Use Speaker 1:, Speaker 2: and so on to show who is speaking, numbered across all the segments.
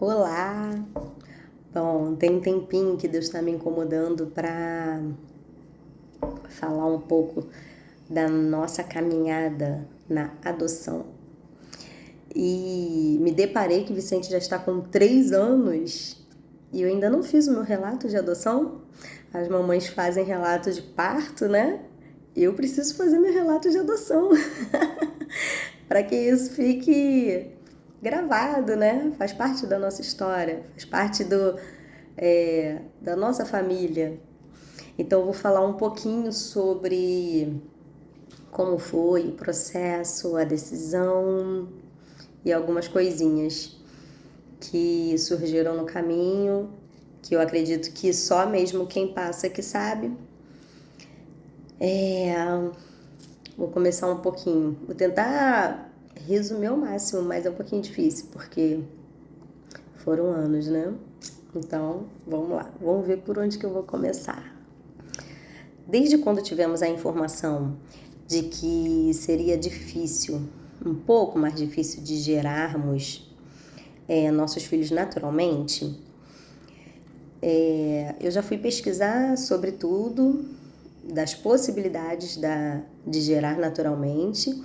Speaker 1: Olá! Bom, tem um tempinho que Deus está me incomodando para falar um pouco da nossa caminhada na adoção. E me deparei que Vicente já está com 3 anos e eu ainda não fiz o meu relato de adoção. As mamães fazem relato de parto, né? Eu preciso fazer meu relato de adoção para que isso fique gravado, né? Faz parte da nossa história, faz parte da nossa família. Então, eu vou falar um pouquinho sobre como foi o processo, a decisão e algumas coisinhas que surgiram no caminho, que eu acredito que só mesmo quem passa que sabe. Vou começar um pouquinho, vou tentar resumir ao máximo, mas é um pouquinho difícil, porque foram anos, né? Então, vamos lá, vamos ver por onde que eu vou começar. Desde quando tivemos a informação de que seria difícil, um pouco mais difícil de gerarmos nossos filhos naturalmente, eu já fui pesquisar sobre tudo, das possibilidades de gerar naturalmente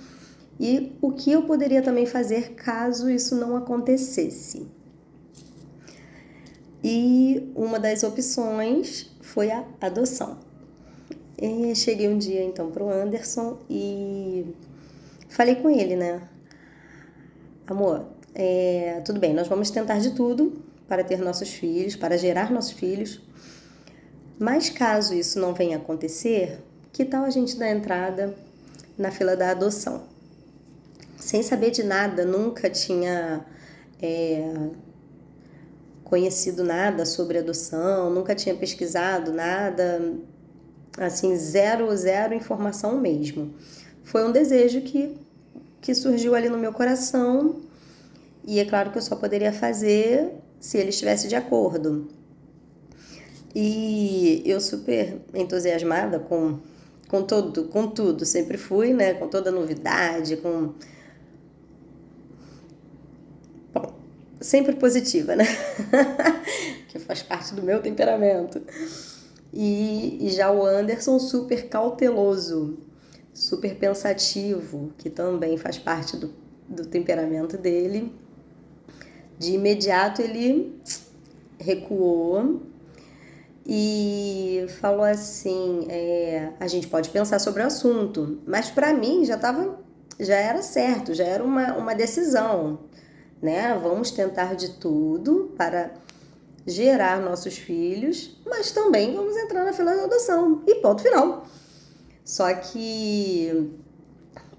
Speaker 1: e o que eu poderia também fazer caso isso não acontecesse. E uma das opções foi a adoção. E cheguei um dia então pro Anderson e falei com ele, né? Amor, tudo bem, nós vamos tentar de tudo para ter nossos filhos, para gerar nossos filhos, mas caso isso não venha a acontecer, que tal a gente dar entrada na fila da adoção? Sem saber de nada, nunca tinha conhecido nada sobre adoção, nunca tinha pesquisado nada, assim, zero informação mesmo. Foi um desejo que surgiu ali no meu coração e é claro que eu só poderia fazer se ele estivesse de acordo. E eu super entusiasmada com tudo, sempre fui, né? Com toda novidade, bom, sempre positiva, né? Que faz parte do meu temperamento. E já o Anderson super cauteloso, super pensativo, que também faz parte do temperamento dele. De imediato ele recuou e falou assim: a gente pode pensar sobre o assunto, mas para mim já era certo, já era uma decisão, né? Vamos tentar de tudo para gerar nossos filhos, mas também vamos entrar na fila da adoção e ponto final. Só que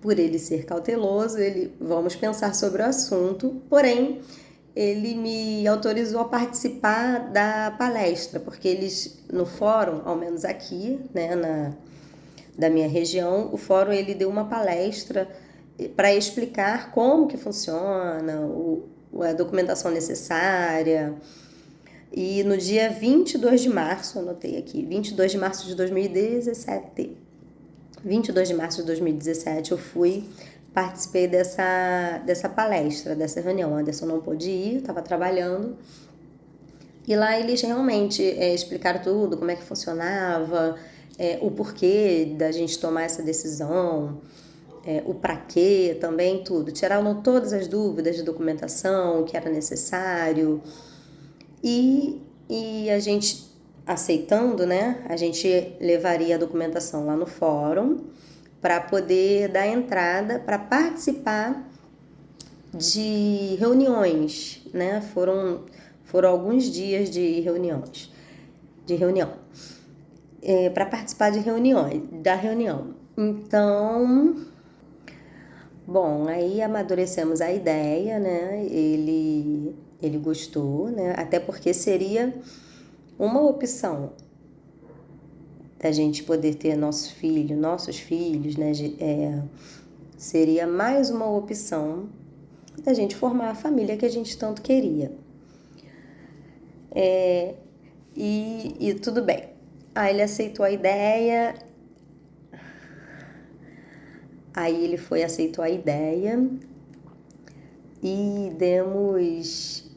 Speaker 1: por ele ser cauteloso, vamos pensar sobre o assunto, porém ele me autorizou a participar da palestra, porque eles no fórum, ao menos aqui, né, da minha região, o fórum ele deu uma palestra para explicar como que funciona, a documentação necessária. E no dia 22 de março, anotei aqui, 22 de março de 2017, 22 de março de 2017 eu participei dessa palestra, dessa reunião. O Anderson não pôde ir, estava trabalhando. E lá eles realmente explicaram tudo, como é que funcionava, o porquê da gente tomar essa decisão, o pra quê também, tudo. Tiraram todas as dúvidas de documentação, o que era necessário. E a gente aceitando, né? A gente levaria a documentação lá no fórum para poder dar entrada para participar de reuniões, né? Foram alguns dias de reunião, para participar da reunião. Então, bom, aí amadurecemos a ideia, né? Ele gostou, né? Até porque seria uma opção da gente poder ter nossos filhos, né? Seria mais uma opção da gente formar a família que a gente tanto queria. E tudo bem. Aí ele aceitou a ideia. Aí ele aceitou a ideia e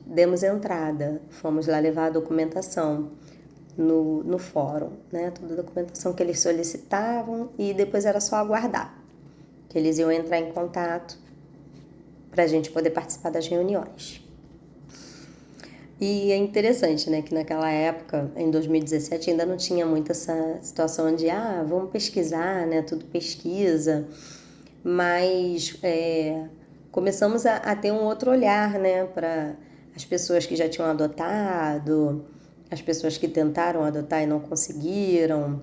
Speaker 1: demos entrada, fomos lá levar a documentação no fórum, né? Toda a documentação que eles solicitavam e depois era só aguardar, que eles iam entrar em contato para a gente poder participar das reuniões. E é interessante, né, que naquela época, em 2017, ainda não tinha muito essa situação de, vamos pesquisar, né, tudo pesquisa, mas começamos a ter um outro olhar, né, para as pessoas que já tinham adotado, as pessoas que tentaram adotar e não conseguiram,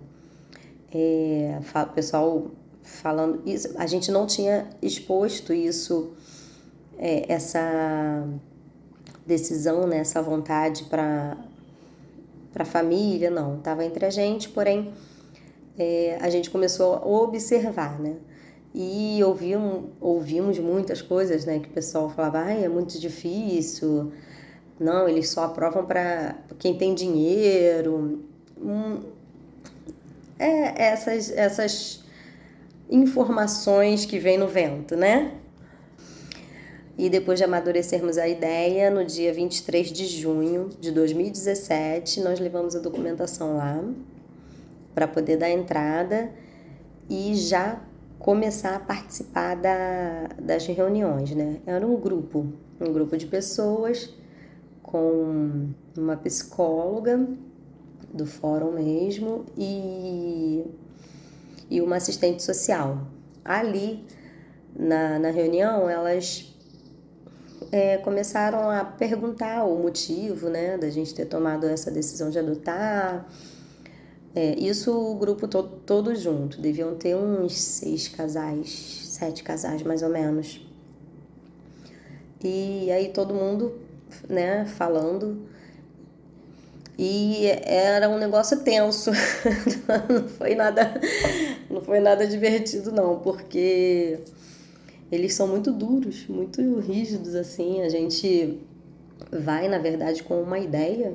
Speaker 1: o pessoal falando isso, a gente não tinha exposto isso, essa decisão, né, essa vontade para a família, não, estava entre a gente, porém a gente começou a observar, né, e ouvimos muitas coisas, né, que o pessoal falava, é muito difícil, não, eles só aprovam para quem tem dinheiro, essas informações que vêm no vento, né? E depois de amadurecermos a ideia, no dia 23 de junho de 2017, nós levamos a documentação lá para poder dar entrada e já começar a participar das reuniões, né? Era um grupo de pessoas com uma psicóloga do fórum mesmo e uma assistente social. Ali, na reunião, elas começaram a perguntar o motivo, né, da gente ter tomado essa decisão de adotar. Isso o grupo todo junto, deviam ter uns 6 casais, 7 casais mais ou menos. E aí todo mundo, né, falando, e era um negócio tenso, não foi nada divertido não, porque eles são muito duros, muito rígidos, assim. A gente vai, na verdade, com uma ideia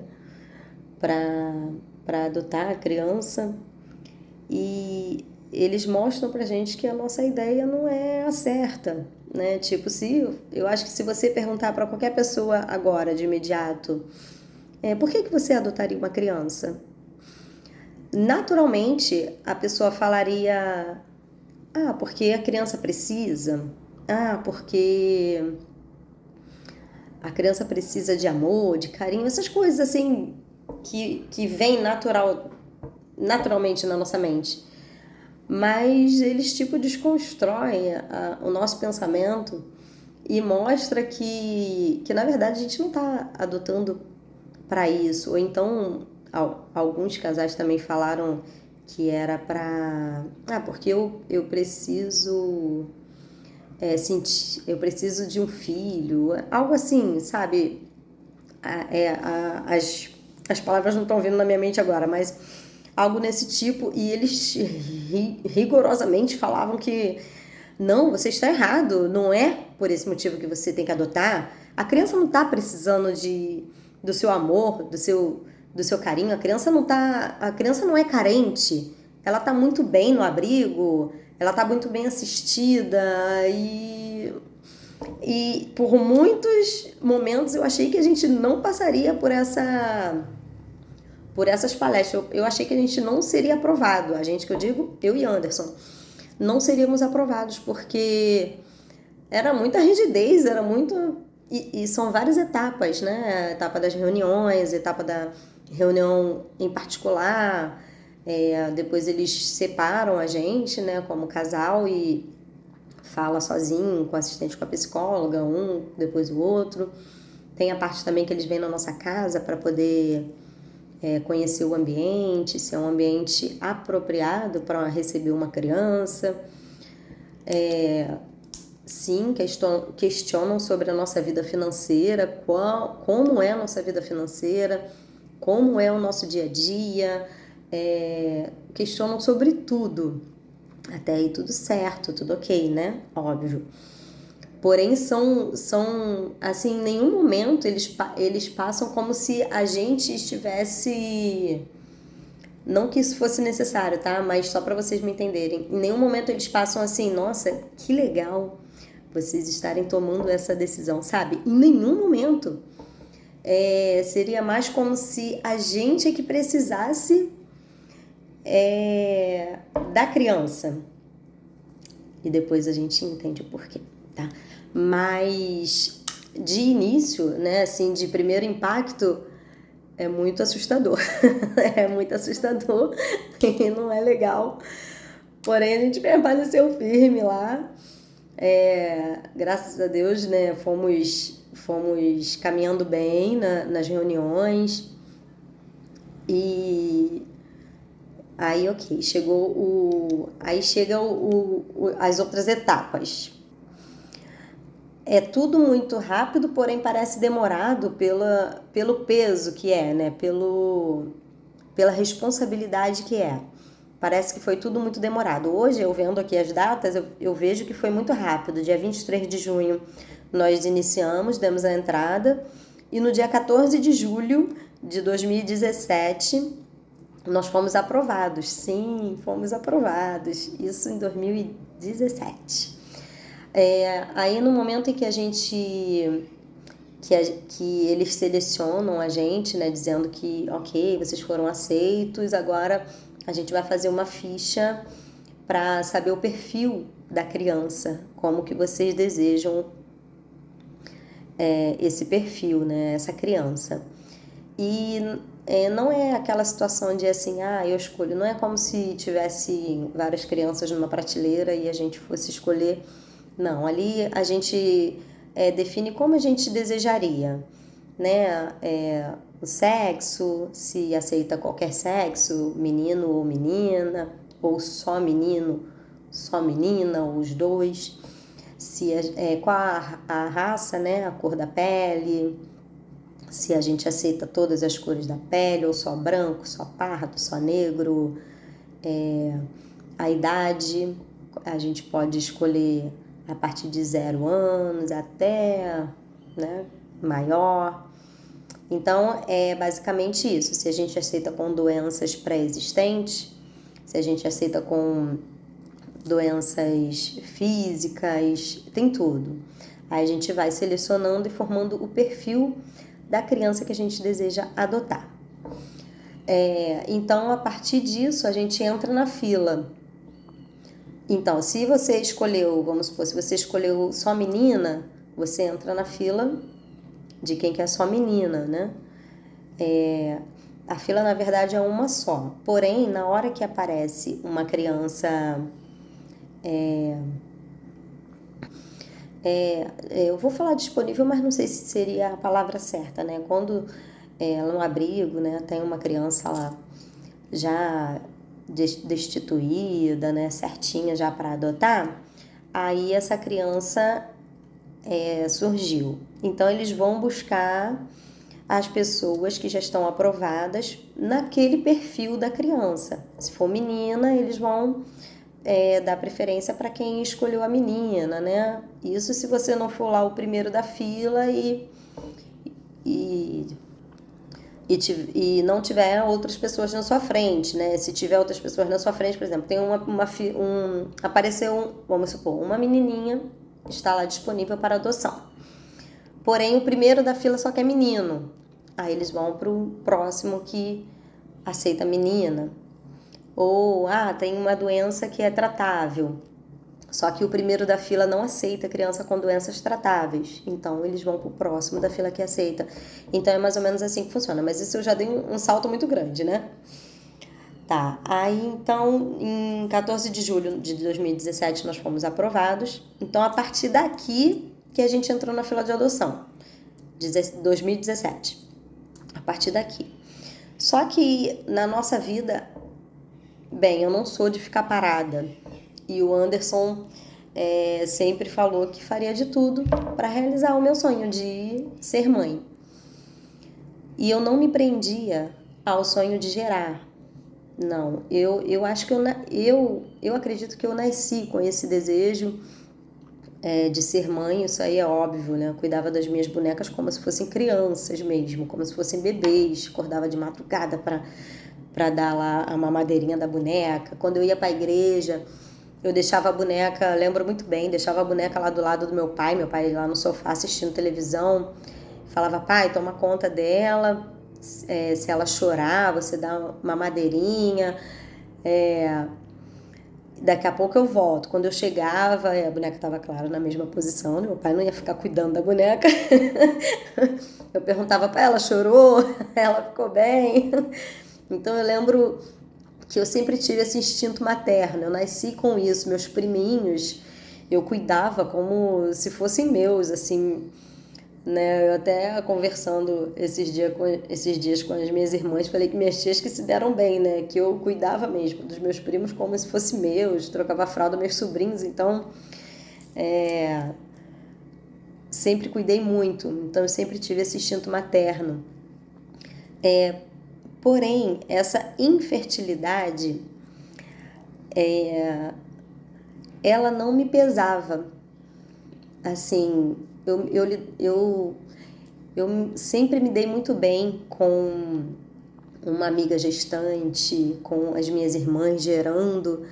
Speaker 1: para adotar a criança e eles mostram pra gente que a nossa ideia não é a certa, né? Tipo, eu acho que se você perguntar para qualquer pessoa agora, de imediato, por que você adotaria uma criança? Naturalmente, a pessoa falaria, porque a criança precisa, porque a criança precisa de amor, de carinho, essas coisas assim que vêm naturalmente na nossa mente. Mas eles tipo desconstroem o nosso pensamento e mostra que na verdade a gente não está adotando para isso. Ou então alguns casais também falaram que era para porque eu preciso eu preciso de um filho, algo assim, sabe? As palavras não estão vindo na minha mente agora, mas algo nesse tipo, e eles rigorosamente falavam que não, você está errado, não é por esse motivo que você tem que adotar. A criança não está precisando do seu amor, do seu carinho, a criança não é carente, ela está muito bem no abrigo, ela está muito bem assistida e por muitos momentos eu achei que a gente não passaria por essas palestras. Eu achei que a gente não seria aprovado. A gente, que eu digo, eu e Anderson, não seríamos aprovados porque era muita rigidez, era muito... E são várias etapas, né? A etapa das reuniões, a etapa da reunião em particular... depois eles separam a gente, né, como casal e fala sozinho, com o assistente, com a psicóloga, um, depois o outro. Tem a parte também que eles vêm na nossa casa para poder conhecer o ambiente, se é um ambiente apropriado para receber uma criança. Sim, questionam sobre a nossa vida financeira, como é a nossa vida financeira, como é o nosso dia a dia... questionam sobre tudo, até aí tudo certo, tudo ok, né? Óbvio. Porém, são assim, em nenhum momento eles passam como se a gente estivesse... Não que isso fosse necessário, tá? Mas só para vocês me entenderem. Em nenhum momento eles passam assim, nossa, que legal vocês estarem tomando essa decisão, sabe? Em nenhum momento. Seria mais como se a gente é que precisasse da criança. E depois a gente entende o porquê, tá? Mas de início, né, assim, de primeiro impacto, é muito assustador. É muito assustador e não é legal. Porém, a gente permaneceu firme lá. Graças a Deus, né, fomos caminhando bem nas reuniões. E aí, ok, aí chega as outras etapas. É tudo muito rápido, porém parece demorado pelo peso que é, né? Pela responsabilidade que é. Parece que foi tudo muito demorado. Hoje, eu vendo aqui as datas, eu vejo que foi muito rápido. Dia 23 de junho nós iniciamos, demos a entrada. E no dia 14 de julho de 2017, nós fomos aprovados. Sim, fomos aprovados. Isso em 2017. Aí no momento em que que eles selecionam a gente, né, dizendo que, ok, vocês foram aceitos, agora a gente vai fazer uma ficha para saber o perfil da criança, como que vocês desejam esse perfil, né, essa criança. E não é aquela situação de assim, eu escolho, não é como se tivesse várias crianças numa prateleira e a gente fosse escolher. Não, ali a gente define como a gente desejaria, né? O sexo, se aceita qualquer sexo, menino ou menina, ou só menino, só menina, ou os dois. Se qual a raça, né? A cor da pele, se a gente aceita todas as cores da pele, ou só branco, só pardo, só negro. A idade, a gente pode escolher a partir de 0 anos até, né, maior. Então, é basicamente isso. Se a gente aceita com doenças pré-existentes, se a gente aceita com doenças físicas, tem tudo. Aí a gente vai selecionando e formando o perfil da criança que a gente deseja adotar. Então, a partir disso, a gente entra na fila. Então, se você escolheu, vamos supor, se você escolheu só menina, você entra na fila de quem quer só menina, né? A fila, na verdade, é uma só. Porém, na hora que aparece uma criança... eu vou falar disponível, mas não sei se seria a palavra certa, né? Quando no abrigo, né, tem uma criança lá já destituída, né, certinha já para adotar, aí essa criança surgiu. Então eles vão buscar as pessoas que já estão aprovadas naquele perfil da criança. Se for menina, eles vão dar preferência para quem escolheu a menina, né? Isso se você não for lá o primeiro da fila e não tiver outras pessoas na sua frente, né? Se tiver outras pessoas na sua frente, por exemplo, tem apareceu, vamos supor, uma menininha está lá disponível para adoção. Porém, o primeiro da fila só quer menino. Aí eles vão para o próximo que aceita menina. Ou, tem uma doença que é tratável. Só que o primeiro da fila não aceita criança com doenças tratáveis. Então, eles vão pro próximo da fila que aceita. Então, é mais ou menos assim que funciona. Mas isso eu já dei um salto muito grande, né? Tá. Aí, então, em 14 de julho de 2017, nós fomos aprovados. Então, a partir daqui que a gente entrou na fila de adoção. 2017. A partir daqui. Só que, na nossa vida... Bem, eu não sou de ficar parada. E o Anderson sempre falou que faria de tudo para realizar o meu sonho de ser mãe. E eu não me prendia ao sonho de gerar. Não, eu acho que eu acredito que eu nasci com esse desejo de ser mãe, isso aí é óbvio, né? Eu cuidava das minhas bonecas como se fossem crianças mesmo, como se fossem bebês, acordava de madrugada para dar lá a mamadeirinha da boneca. Quando eu ia para a igreja, eu deixava a boneca, lembro muito bem, deixava a boneca lá do lado do meu pai lá no sofá assistindo televisão, falava, pai, toma conta dela, se ela chorar, você dá uma madeirinha, daqui a pouco eu volto. Quando eu chegava, a boneca estava, claro, na mesma posição, né? Meu pai não ia ficar cuidando da boneca. Eu perguntava para ela, chorou? Ela ficou bem? Então eu lembro que eu sempre tive esse instinto materno, eu nasci com isso, meus priminhos, eu cuidava como se fossem meus, assim, né? Eu até conversando esses dias com as minhas irmãs, falei que minhas tias que se deram bem, né? Que eu cuidava mesmo dos meus primos como se fosse meus, trocava a fralda dos meus sobrinhos, então sempre cuidei muito, então eu sempre tive esse instinto materno. Porém, essa infertilidade, ela não me pesava. Assim, eu sempre me dei muito bem com uma amiga gestante, com as minhas irmãs gerando.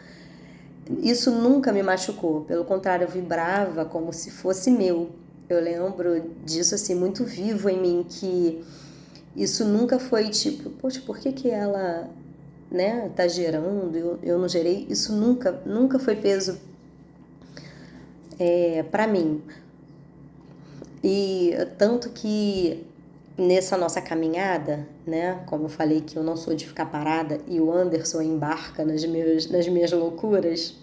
Speaker 1: Isso nunca me machucou, pelo contrário, eu vibrava como se fosse meu. Eu lembro disso assim muito vivo em mim, que isso nunca foi tipo, poxa, por que que ela, né, tá gerando, eu não gerei? Isso nunca foi peso para mim. E tanto que nessa nossa caminhada, né, como eu falei que eu não sou de ficar parada e o Anderson embarca nas minhas loucuras,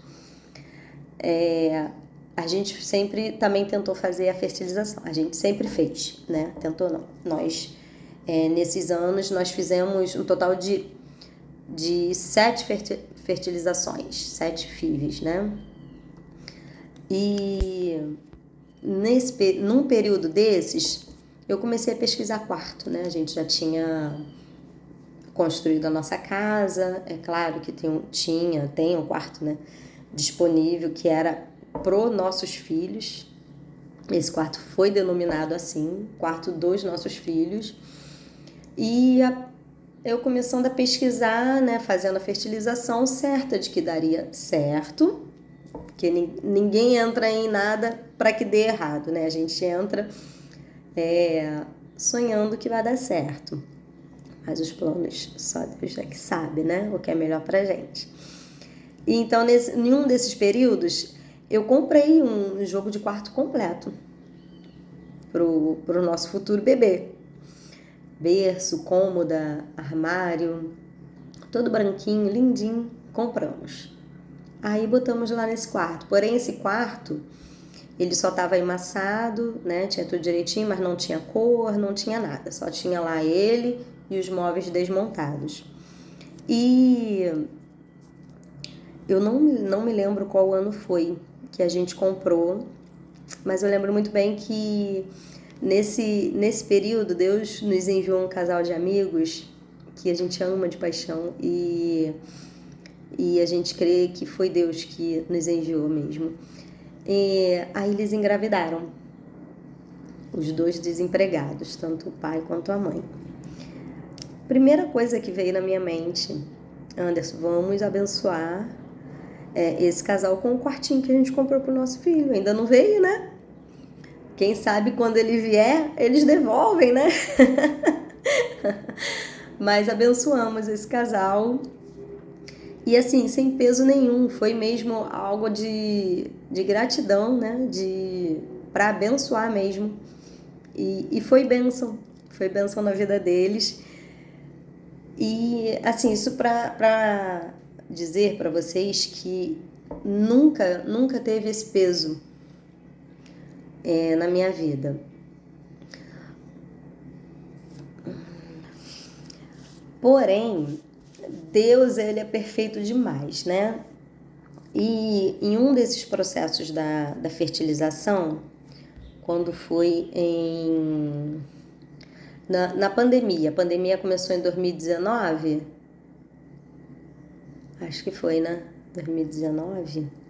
Speaker 1: a gente sempre também tentou fazer a fertilização. A gente sempre fez, né? Tentou não. Nós, nesses anos, nós fizemos um total de 7 fertilizações, 7 FIVs, né? E num período desses, eu comecei a pesquisar quarto, né? A gente já tinha construído a nossa casa, é claro que tem um quarto, né, disponível que era pro nossos filhos. Esse quarto foi denominado assim, quarto dos nossos filhos. E eu começando a pesquisar, né, fazendo a fertilização, certa de que daria certo, porque ninguém entra em nada para que dê errado, né? A gente entra sonhando que vai dar certo. Mas os planos só Deus é que sabe, né? O que é melhor pra gente. E então, em um desses períodos, eu comprei um jogo de quarto completo pro nosso futuro bebê. Berço, cômoda, armário, todo branquinho, lindinho, compramos. Aí botamos lá nesse quarto. Porém, esse quarto, ele só estava emassado, né? Tinha tudo direitinho, mas não tinha cor, não tinha nada. Só tinha lá ele e os móveis desmontados. E eu não me lembro qual ano foi que a gente comprou, mas eu lembro muito bem que nesse período Deus nos enviou um casal de amigos que a gente ama de paixão e a gente crê que foi Deus que nos enviou mesmo. E aí eles engravidaram, os dois desempregados, tanto o pai quanto a mãe. Primeira coisa que veio na minha mente, Anderson, vamos abençoar esse casal com o quartinho que a gente comprou pro nosso filho. Ainda não veio, né? Quem sabe quando ele vier, eles devolvem, né? Mas abençoamos esse casal. E assim, sem peso nenhum, foi mesmo algo de gratidão, né? Para abençoar mesmo. E foi bênção na vida deles. E assim, isso para dizer para vocês que nunca teve esse peso na minha vida. Porém, Deus, ele é perfeito demais, né? E em um desses processos da fertilização, quando foi na pandemia, a pandemia começou em 2019, acho que foi, né? 2019.